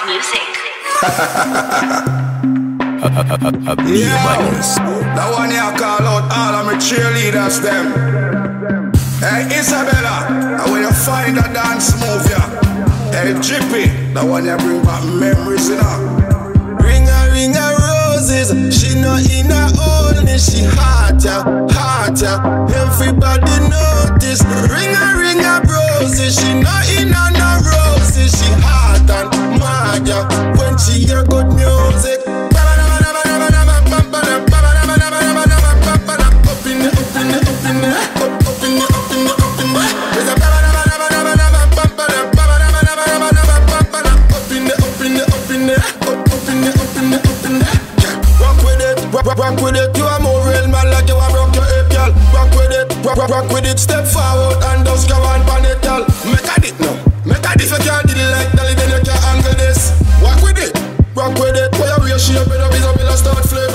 Music. Yeah, that one you call out all of my cheerleaders them. Hey Isabella, when you find a dance move ya. Hey Jippy, that one you bring back memories, you know. Ring a roses, she not in her own, she hot ya, hot ya. Everybody notice. Ring a roses, she not in her no roses, she hot and mad ya. When she hear good music. Rock with it, you are more real man like you are broke your hip, y'all. Rock with it, step forward and just go on pan it, y'all. Make a dip now, make a dip. If you can't do it like Dolly, then you can't angle this. Rock with it, where you real shape it up is up in a start flip.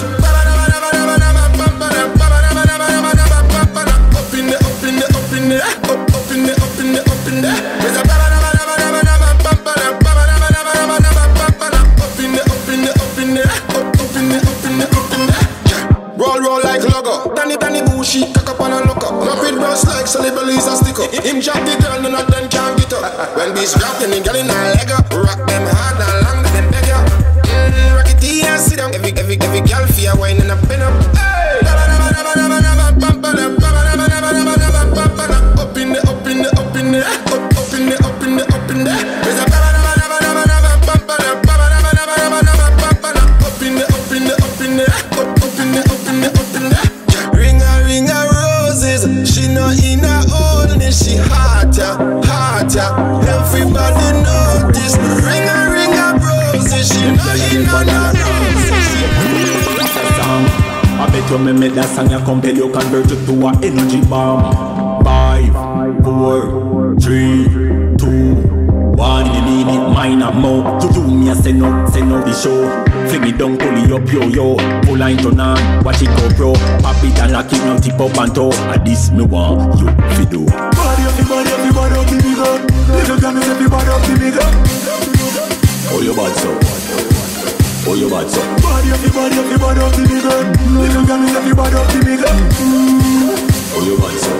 Roll like logo. Danny bushy, cock up and a look up. Rapid brush like Salibali's a stick up. Him drop the girl, none of them can get up. When these rap, then the girl in a leg up. Rock them hard and long, then beg ya. Rock it here and sit down. Every girl feel wine and a pin up. Ring a roses, she not in her own, she hot ya, hot ya. Everybody notice. Ring a roses, she not in her roses. I bet you me make that song you compel you convert it to a energy bomb. 5, 4, 3, 2, 1. You mean it, mine and more. You do me a send out the show. Fling it down, pull it up, yo. Pull line turn on, watch it go pro. Pop it and lock it, now tip up and toe. And this me want you fi do. Body up the nigga. Little girl is everybody up the nigga. Oh you bad so. Oh you bad so. Body up the nigga. Little girl is everybody up the nigga. Oh you bad so.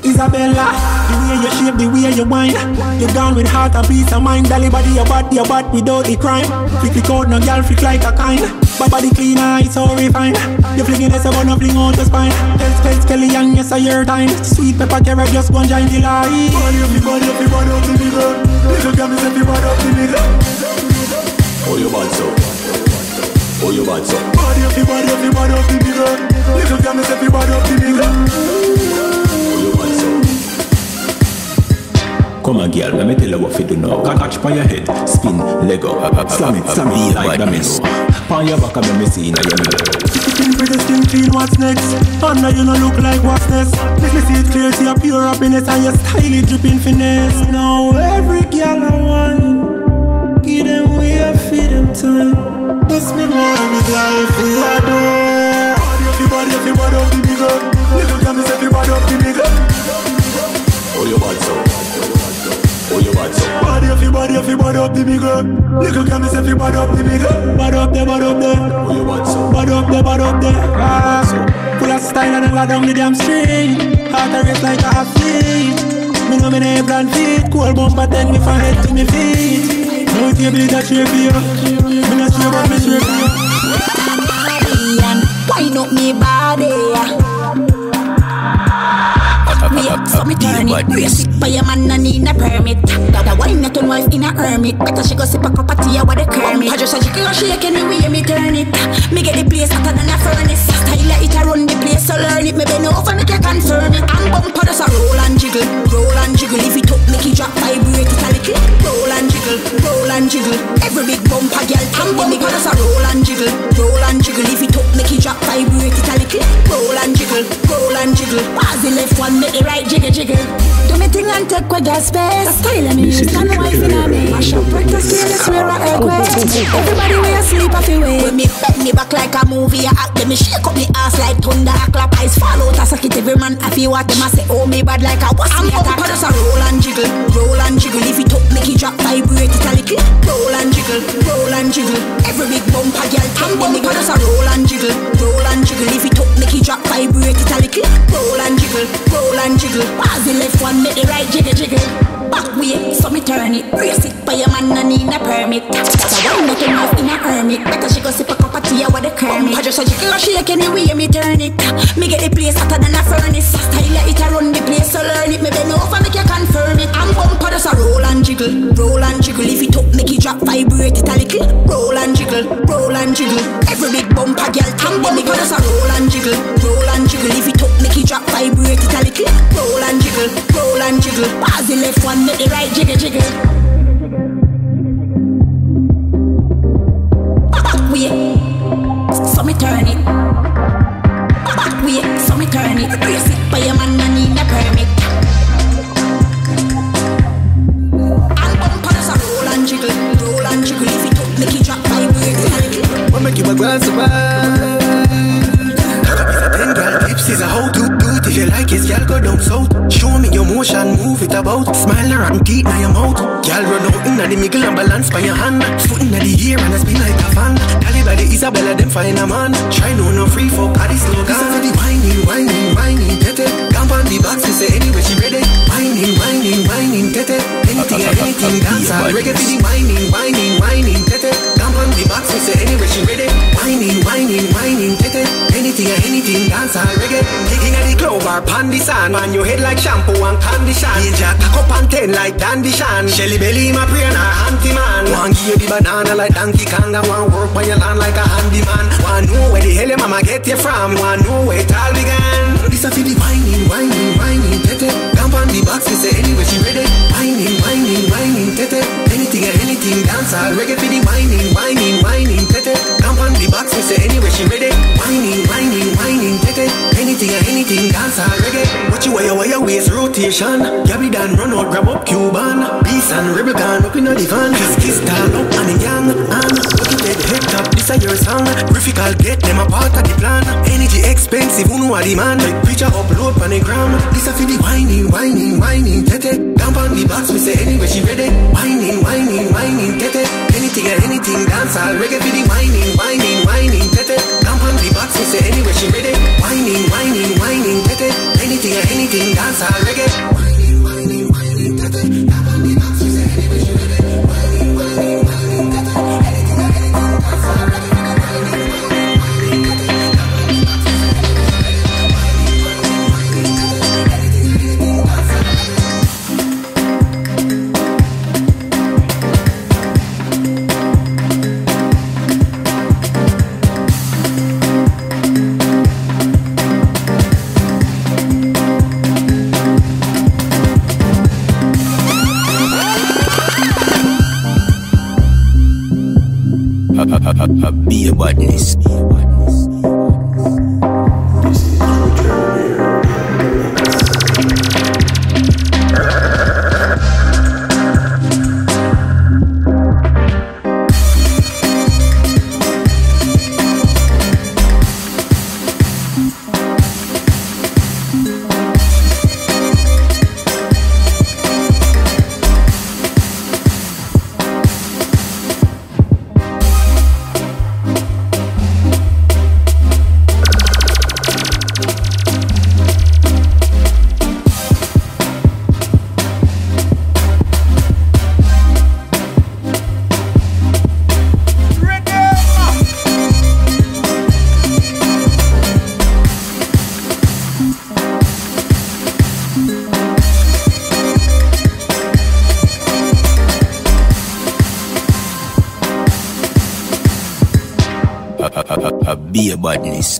Isabella, the way you shape, the way you whine, you gone with heart and peace of mind. Dolly body, your bad without the crime. Flick out, no girl flick like a kind. But body clean, it's so refined. You flicking this, I wanna fling out your spine. Pels, Kelly, and yes, your time. Sweet pepper, carrot, just go and join the line. Body up the nigga. Little girl is everybody up the nigga. Oh you bad so. Oh you bad so. Body up the nigga. Little girl is everybody up the nigga. Come on, girl, let me tell you what you do now. Catch by your head, spin, Lego, slam it like domino. Pan your back and let me see in your middle. Skin pretty, skin clean, what's next? And now you don't look like what's next. Let me see it clear, see your pure happiness and your stylish dripping finesse. Now every girl I want, give them way I feed them time. This me more with life, I do. Body up the nigga. Little girl is everybody up the nigga. Oh you bad so. Oh you bad so. Body up the nigga. Little girl is everybody up the nigga. Bad up there. Oh you bad so. Bad up there. Full of style and I down the damn street. Heart a race like a athlete. Me know me name plan feet. Cool bumper take me from head to me feet. No it can't be that shape for you. Me not sure about me shape for you. Why not me body? So me turn it. Brace it by your man and need a permit. That wine not on wife in a hermit. Better she go sip a cup of tea with a Kermit. I just a jiggle shake anyway me turn it. Me get the place hotter than a furnace. Style like it a run the place so learn it. Me bend over me can confirm it. And bumper just a roll and jiggle. If it up make it drop vibrate it a little. Roll and jiggle. Every big bumper girl and bumper just a roll and jiggle. If it up make it drop vibrate it a little. Roll and jiggle. Pass the left one make the right jiggle. Do me thing and take with your space. The style of me use and wife in a me. Mash up breakfast here, that's where I equate. Everybody where you sleep off your way. When me bend me back like a movie, I act them, me shake up me ass like thunder. I clap eyes fall out, I suck it every man. I feel what them I say, oh me bad like a wasp. I'm up, just a roll and jiggle. If it up, make it drop, vibrate it a little. Roll Pause the left one, make the right jiggle jiggle. Back way, so me turn it. Brace it, but your man no need a permit. That's why I'm not enough in a hermit. Better she go sip a cup of tea with the Kermit. I just a jiggle shake anyway me turn it. Me get the place hotter than a furnace. Style it, I run the place, so learn it. Me bend over, make you confirm it. I'm bumper just a roll and jiggle, roll and jiggle. If it up, make it drop, vibrate it a little. Roll and jiggle, roll and jiggle. Every big bumper girl, I'm bumper just a roll and jiggle, roll and jiggle. If it up, make it drop, vibrate it a little. Roll and jiggle, roll and jiggle. Pass the left one, make the right jiggle jiggle. Back way, so me turn it. Back way, so me turn it. Brace it, but your man no need a permit. And bumper just a roll and jiggle, roll and jiggle. If it up, make it drop, vibrate it a little. What make you my glass of wine? Tipsy's a how to do it. If you like it, y'all go down south. Show me your motion, move it about. Smile around teeth in your mouth. Y'all run out in the middle and balance by your hand. Foot in the air and spin like a fan. KHALIBA the Isabella, them find a man. Try no free fuck, the slogan. This is the whining, whining, whining, tete. Camp on the box, we say anyway she ready. Whining, whining, whining, tete. Anything and anything, dance all reggae. For the whining, whining, whining, tete. Camp on the box, we say anyway she ready. Whining, whining, whining, tete. Anything and anything, dance all reggae. Taking at the club or pan the sand. Man your head like shampoo and condition. Danger, cock up and ten like Dandy Shan. Shelly belly my prayer and a handy man. One give you the banana like Donkey Kong. And one work on your land like a handyman. One know where the hell your mama get you from. One know where it all began. This a for the whining, whining, whining, tete. Camp on the box, we say anyway she ready. Whining, whining, whining, tete. Anything and anything, dance all reggae. For the whining, whining, whining, tete. Camp on the box, we say anyway she ready. Whining, whining, whining, tete. Anything and anything, dance all reggae. Watch you wear your waist rotation. Gabby Dan run out, grab up Cuban. Peace and rebel gone up in the van. Kiss tall up and a young. And look at the head top, this a your song. Graphical get them a part of the plan. Energy expensive, who know a demand. Like picture upload on the gram. This a for the whining, whining, whining, tete. Camp on the box, we say anyway she ready. Whining, whining, whining, tete. Anything and anything, dance all reggae. For the whining, whining, whining, tete. Camp on the box, we say anyway she ready. Whining, whining, whining, tete. Anything and anything, dance all reggae. Whining, whining, whining, tete. Camp on the box, we say anyway she ready. Whining, whining, whining, tete. Anything and anything, dance all reggae. Be a badness. Be a badness.